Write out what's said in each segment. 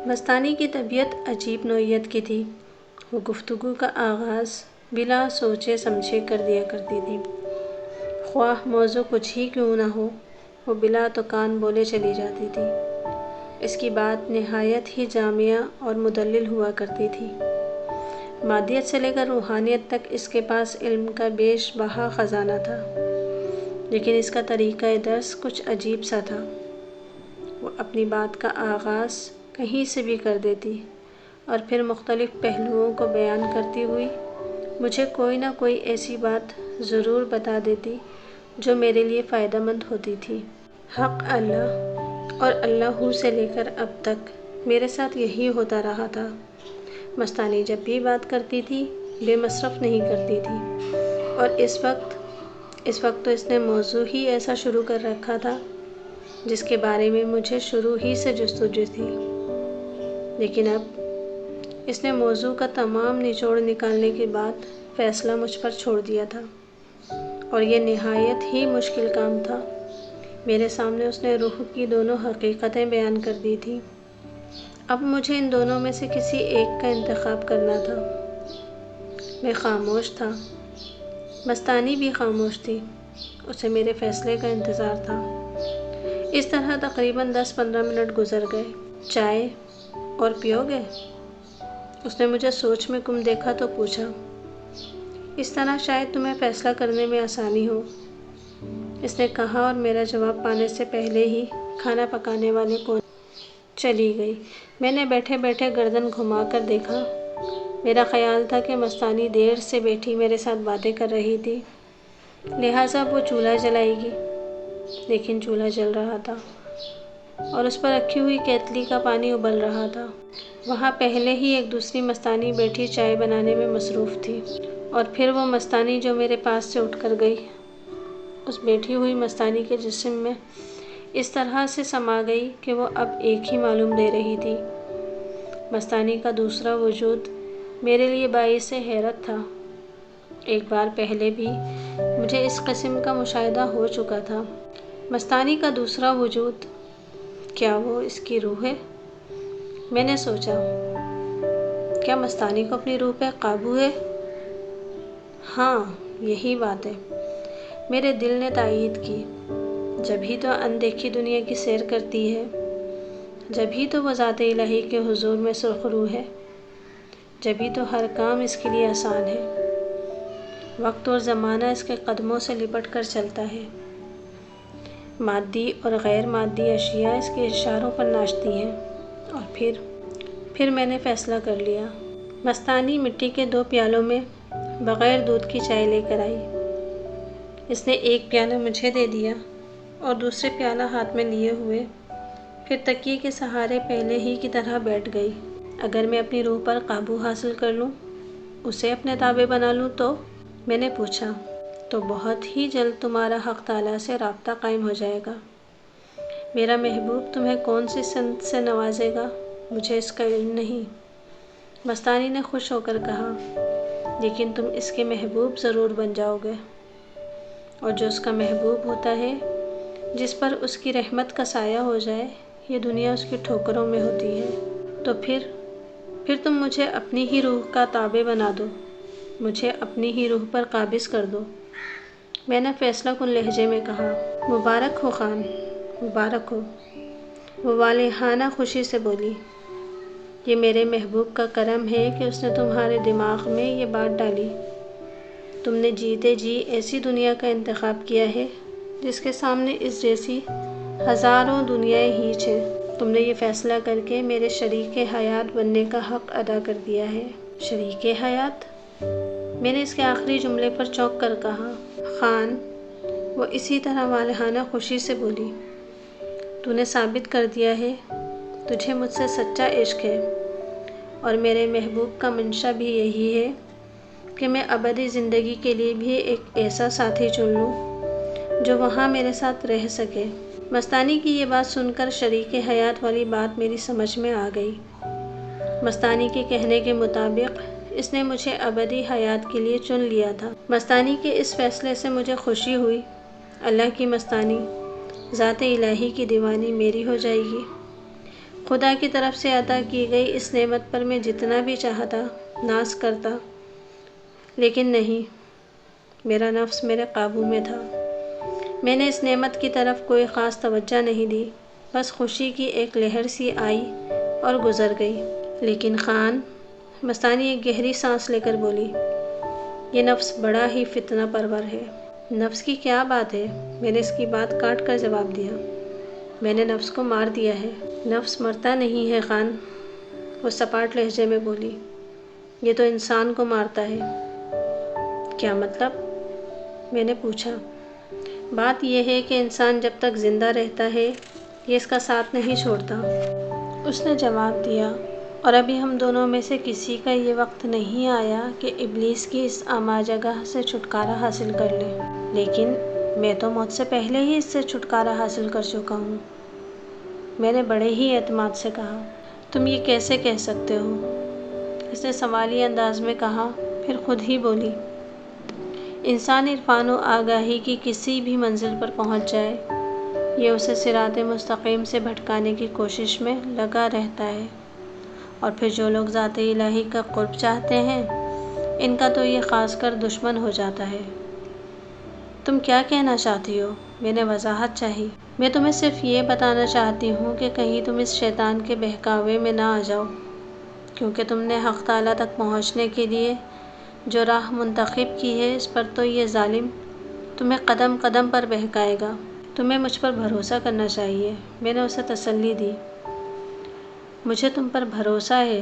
مستانی کی طبیعت عجیب نوعیت کی تھی۔ وہ گفتگو کا آغاز بلا سوچے سمجھے کر دیا کرتی تھی، خواہ موضوع کچھ ہی کیوں نہ ہو، وہ بلا تکان بولے چلی جاتی تھی۔ اس کی بات نہایت ہی جامعہ اور مدلل ہوا کرتی تھی۔ مادیت سے لے کر روحانیت تک اس کے پاس علم کا بیش بہا خزانہ تھا، لیکن اس کا طریقہ درس کچھ عجیب سا تھا۔ وہ اپنی بات کا آغاز کہیں سے بھی کر دیتی اور پھر مختلف پہلوؤں کو بیان کرتی ہوئی مجھے کوئی نہ کوئی ایسی بات ضرور بتا دیتی جو میرے لیے فائدہ مند ہوتی تھی۔ حق اللہ اور اللہ ہو سے لے کر اب تک میرے ساتھ یہی ہوتا رہا تھا۔ مستانی جب بھی بات کرتی تھی بے مصرف نہیں کرتی تھی، اور اس وقت تو اس نے موضوع ہی ایسا شروع کر رکھا تھا جس کے بارے میں مجھے شروع ہی سے جستجو تھی، لیکن اب اس نے موضوع کا تمام نچوڑ نکالنے کے بعد فیصلہ مجھ پر چھوڑ دیا تھا، اور یہ نہایت ہی مشکل کام تھا۔ میرے سامنے اس نے روح کی دونوں حقیقتیں بیان کر دی تھیں۔ اب مجھے ان دونوں میں سے کسی ایک کا انتخاب کرنا تھا۔ میں خاموش تھا، مستانی بھی خاموش تھی، اسے میرے فیصلے کا انتظار تھا۔ اس طرح تقریباً 10-15 منٹ گزر گئے۔ چائے اور پیو گے؟ اس نے مجھے سوچ میں گم دیکھا تو پوچھا۔ اس طرح شاید تمہیں فیصلہ کرنے میں آسانی ہو، اس نے کہا، اور میرا جواب پانے سے پہلے ہی کھانا پکانے والے کونے چلی گئی۔ میں نے بیٹھے بیٹھے گردن گھما کر دیکھا۔ میرا خیال تھا کہ مستانی دیر سے بیٹھی میرے ساتھ باتیں کر رہی تھی، لہٰذا وہ چولہا جلائے گی، لیکن چولہا جل رہا تھا اور اس پر رکھی ہوئی کیتلی کا پانی ابل رہا تھا۔ وہاں پہلے ہی ایک دوسری مستانی بیٹھی چائے بنانے میں مصروف تھی، اور پھر وہ مستانی جو میرے پاس سے اٹھ کر گئی، اس بیٹھی ہوئی مستانی کے جسم میں اس طرح سے سما گئی کہ وہ اب ایک ہی معلوم دے رہی تھی۔ مستانی کا دوسرا وجود میرے لیے باعث حیرت تھا۔ ایک بار پہلے بھی مجھے اس قسم کا مشاہدہ ہو چکا تھا۔ مستانی کا دوسرا وجود، کیا وہ اس کی روح ہے؟ میں نے سوچا، کیا مستانی کو اپنی روح پہ قابو ہے؟ ہاں، یہی بات ہے، میرے دل نے تائید کی۔ جب ہی تو اندیکھی دنیا کی سیر کرتی ہے، جب ہی تو وہ ذات الہی کے حضور میں سرخرو ہے، جب ہی تو ہر کام اس کے لیے آسان ہے۔ وقت اور زمانہ اس کے قدموں سے لپٹ کر چلتا ہے، مادی اور غیر مادی اشیاء اس کے اشاروں پر ناچتی ہیں، اور پھر میں نے فیصلہ کر لیا۔ مستانی مٹی کے 2 پیالوں میں بغیر دودھ کی چائے لے کر آئی۔ اس نے ایک پیالہ مجھے دے دیا اور دوسرے پیالہ ہاتھ میں لیے ہوئے پھر تکیے کے سہارے پہلے ہی کی طرح بیٹھ گئی۔ اگر میں اپنی روح پر قابو حاصل کر لوں، اسے اپنے تابع بنا لوں تو؟ میں نے پوچھا، تو بہت ہی جلد تمہارا حق تعالیٰ سے رابطہ قائم ہو جائے گا۔ میرا محبوب تمہیں کون سی سمت سے نوازے گا مجھے اس کا علم نہیں، مستانی نے خوش ہو کر کہا، لیکن تم اس کے محبوب ضرور بن جاؤ گے، اور جو اس کا محبوب ہوتا ہے، جس پر اس کی رحمت کا سایہ ہو جائے، یہ دنیا اس کی ٹھوکروں میں ہوتی ہے۔ تو پھر تم مجھے اپنی ہی روح کا تابع بنا دو، مجھے اپنی ہی روح پر قابض کر دو۔ میں نے فیصلہ کن لہجے میں کہا، مبارک ہو خان، مبارک ہو۔ وہ والہانہ خوشی سے بولی، یہ میرے محبوب کا کرم ہے کہ اس نے تمہارے دماغ میں یہ بات ڈالی۔ تم نے جیتے جی ایسی دنیا کا انتخاب کیا ہے جس کے سامنے اس جیسی ہزاروں دنیائیں ہیچ ہیں۔ تم نے یہ فیصلہ کر کے میرے شریک حیات بننے کا حق ادا کر دیا ہے۔ شریک حیات؟ میں نے اس کے آخری جملے پر چونک کر کہا، خان۔ وہ اسی طرح والہانہ خوشی سے بولی، تو نے ثابت کر دیا ہے تجھے مجھ سے سچا عشق ہے، اور میرے محبوب کا منشا بھی یہی ہے کہ میں ابدی زندگی کے لیے بھی ایک ایسا ساتھی چن لوں جو وہاں میرے ساتھ رہ سکے۔ مستانی کی یہ بات سن کر شریک حیات والی بات میری سمجھ میں آ گئی۔ مستانی کے کہنے کے مطابق اس نے مجھے ابدی حیات کے لیے چن لیا تھا۔ مستانی کے اس فیصلے سے مجھے خوشی ہوئی۔ اللہ کی مستانی، ذات الہی کی دیوانی میری ہو جائے گی۔ خدا کی طرف سے عطا کی گئی اس نعمت پر میں جتنا بھی چاہتا ناز کرتا، لیکن نہیں، میرا نفس میرے قابو میں تھا۔ میں نے اس نعمت کی طرف کوئی خاص توجہ نہیں دی، بس خوشی کی ایک لہر سی آئی اور گزر گئی۔ لیکن خان، مستانی ایک گہری سانس لے کر بولی، یہ نفس بڑا ہی فتنہ پرور ہے۔ نفس کی کیا بات ہے؟ میں نے اس کی بات کاٹ کر جواب دیا، میں نے نفس کو مار دیا ہے۔ نفس مرتا نہیں ہے خان، وہ سپاٹ لہجے میں بولی، یہ تو انسان کو مارتا ہے۔ کیا مطلب؟ میں نے پوچھا۔ بات یہ ہے کہ انسان جب تک زندہ رہتا ہے یہ اس کا ساتھ نہیں چھوڑتا، اس نے جواب دیا، اور ابھی ہم دونوں میں سے کسی کا یہ وقت نہیں آیا کہ ابلیس کی اس اما جگہ سے چھٹکارا حاصل کر لے۔ لیکن میں تو موت سے پہلے ہی اس سے چھٹکارا حاصل کر چکا ہوں، میں نے بڑے ہی اعتماد سے کہا۔ تم یہ کیسے کہہ سکتے ہو؟ اس نے سوالی انداز میں کہا، پھر خود ہی بولی، انسان عرفان و آگاہی کی کسی بھی منزل پر پہنچ جائے، یہ اسے صراط مستقیم سے بھٹکانے کی کوشش میں لگا رہتا ہے، اور پھر جو لوگ ذات الہی کا قرب چاہتے ہیں ان کا تو یہ خاص کر دشمن ہو جاتا ہے۔ تم کیا کہنا چاہتی ہو؟ میں نے وضاحت چاہی۔ میں تمہیں صرف یہ بتانا چاہتی ہوں کہ کہیں تم اس شیطان کے بہکاوے میں نہ آ جاؤ، کیونکہ تم نے حق تعالیٰ تک پہنچنے کے لیے جو راہ منتخب کی ہے اس پر تو یہ ظالم تمہیں قدم قدم پر بہکائے گا۔ تمہیں مجھ پر بھروسہ کرنا چاہیے، میں نے اسے تسلی دی۔ مجھے تم پر بھروسہ ہے،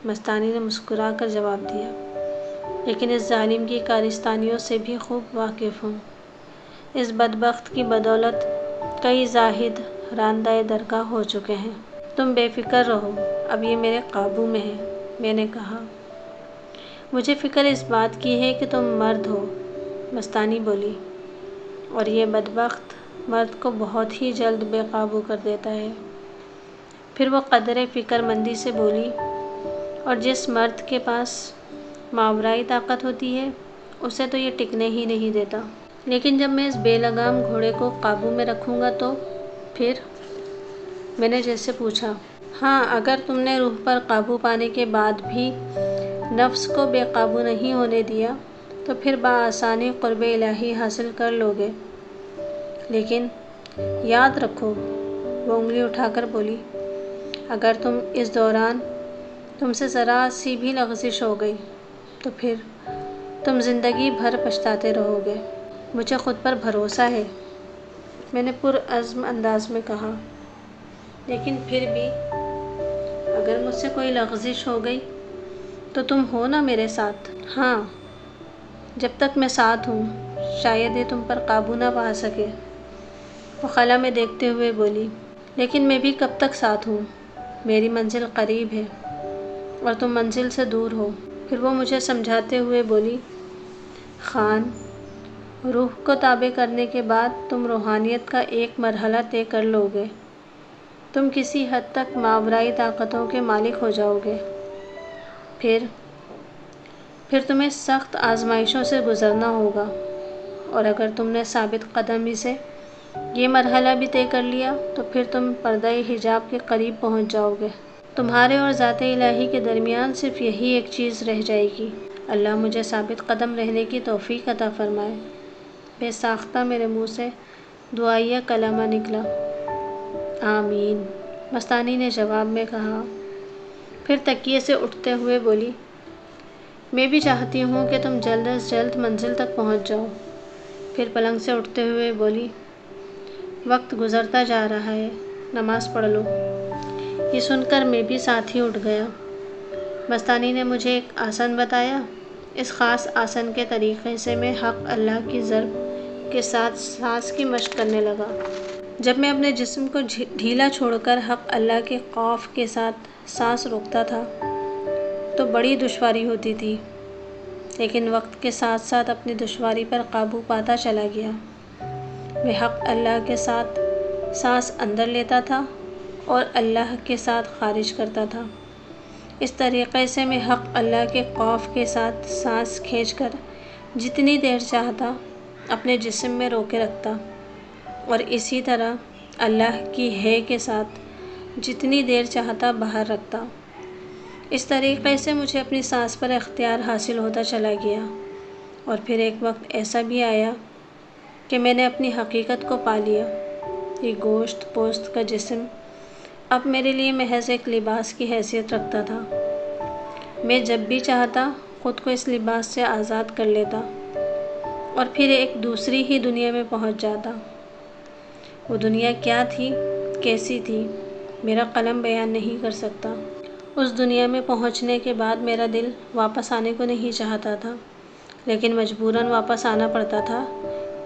مستانی نے مسکرا کر جواب دیا، لیکن اس ظالم کی کارستانیوں سے بھی خوب واقف ہوں۔ اس بدبخت کی بدولت کئی زاہد راندہ درگاہ ہو چکے ہیں۔ تم بے فکر رہو، اب یہ میرے قابو میں ہے، میں نے کہا۔ مجھے فکر اس بات کی ہے کہ تم مرد ہو، مستانی بولی، اور یہ بدبخت مرد کو بہت ہی جلد بے قابو کر دیتا ہے۔ پھر وہ قدرے فکر مندی سے بولی، اور جس مرد کے پاس ماورائی طاقت ہوتی ہے اسے تو یہ ٹکنے ہی نہیں دیتا۔ لیکن جب میں اس بے لگام گھوڑے کو قابو میں رکھوں گا تو پھر؟ میں نے جیسے پوچھا۔ ہاں، اگر تم نے روح پر قابو پانے کے بعد بھی نفس کو بے قابو نہیں ہونے دیا تو پھر بآسانی قرب الہی حاصل کر لو گے۔ لیکن یاد رکھو، وہ انگلی اٹھا کر بولی، اگر تم اس دوران تم سے ذرا سی بھی لغزش ہو گئی تو پھر تم زندگی بھر پچھتاتے رہو گے۔ مجھے خود پر بھروسہ ہے، میں نے پرعزم انداز میں کہا، لیکن پھر بھی اگر مجھ سے کوئی لغزش ہو گئی تو تم ہو نا میرے ساتھ؟ ہاں، جب تک میں ساتھ ہوں شاید یہ تم پر قابو نہ پا سکے، وہ خلا میں دیکھتے ہوئے بولی، لیکن میں بھی کب تک ساتھ ہوں؟ میری منزل قریب ہے اور تم منزل سے دور ہو۔ پھر وہ مجھے سمجھاتے ہوئے بولی، خان، روح کو تابع کرنے کے بعد تم روحانیت کا ایک مرحلہ طے کر لو گے، تم کسی حد تک ماورائی طاقتوں کے مالک ہو جاؤ گے، پھر تمہیں سخت آزمائشوں سے گزرنا ہوگا، اور اگر تم نے ثابت قدمی سے یہ مرحلہ بھی طے کر لیا تو پھر تم پردہ حجاب کے قریب پہنچ جاؤ گے، تمہارے اور ذات الہی کے درمیان صرف یہی ایک چیز رہ جائے گی۔ اللہ مجھے ثابت قدم رہنے کی توفیق عطا فرمائے۔ بے ساختہ میرے منہ سے دعائیہ کلمہ نکلا۔ آمین، مستانی نے جواب میں کہا، پھر تکیے سے اٹھتے ہوئے بولی، میں بھی چاہتی ہوں کہ تم جلد از جلد منزل تک پہنچ جاؤ۔ پھر پلنگ سے اٹھتے ہوئے بولی، وقت گزرتا جا رہا ہے، نماز پڑھ لو۔ یہ سن کر میں بھی ساتھ ہی اٹھ گیا۔ مستانی نے مجھے ایک آسن بتایا، اس خاص آسن کے طریقے سے میں حق اللہ کی ضرب کے ساتھ سانس کی مشق کرنے لگا۔ جب میں اپنے جسم کو ڈھیلا چھوڑ کر حق اللہ کے قاف کے ساتھ سانس روکتا تھا تو بڑی دشواری ہوتی تھی، لیکن وقت کے ساتھ ساتھ اپنی دشواری پر قابو پاتا چلا گیا۔ میں حق اللہ کے ساتھ سانس اندر لیتا تھا اور اللہ کے ساتھ خارج کرتا تھا۔ اس طریقے سے میں حق اللہ کے قاف کے ساتھ سانس کھینچ کر جتنی دیر چاہتا اپنے جسم میں روکے رکھتا، اور اسی طرح اللہ کی ہے کے ساتھ جتنی دیر چاہتا باہر رکھتا۔ اس طریقے سے مجھے اپنی سانس پر اختیار حاصل ہوتا چلا گیا، اور پھر ایک وقت ایسا بھی آیا کہ میں نے اپنی حقیقت کو پا لیا۔ یہ گوشت پوست کا جسم اب میرے لیے محض ایک لباس کی حیثیت رکھتا تھا۔ میں جب بھی چاہتا خود کو اس لباس سے آزاد کر لیتا اور پھر ایک دوسری ہی دنیا میں پہنچ جاتا۔ وہ دنیا کیا تھی، کیسی تھی، میرا قلم بیان نہیں کر سکتا۔ اس دنیا میں پہنچنے کے بعد میرا دل واپس آنے کو نہیں چاہتا تھا، لیکن مجبوراً واپس آنا پڑتا تھا،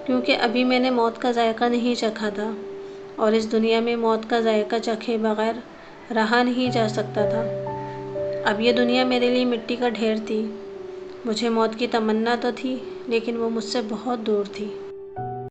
کیونکہ ابھی میں نے موت کا ذائقہ نہیں چکھا تھا، اور اس دنیا میں موت کا ذائقہ چکھے بغیر رہا نہیں جا سکتا تھا۔ اب یہ دنیا میرے لیے مٹی کا ڈھیر تھی۔ مجھے موت کی تمنا تو تھی، لیکن وہ مجھ سے بہت دور تھی۔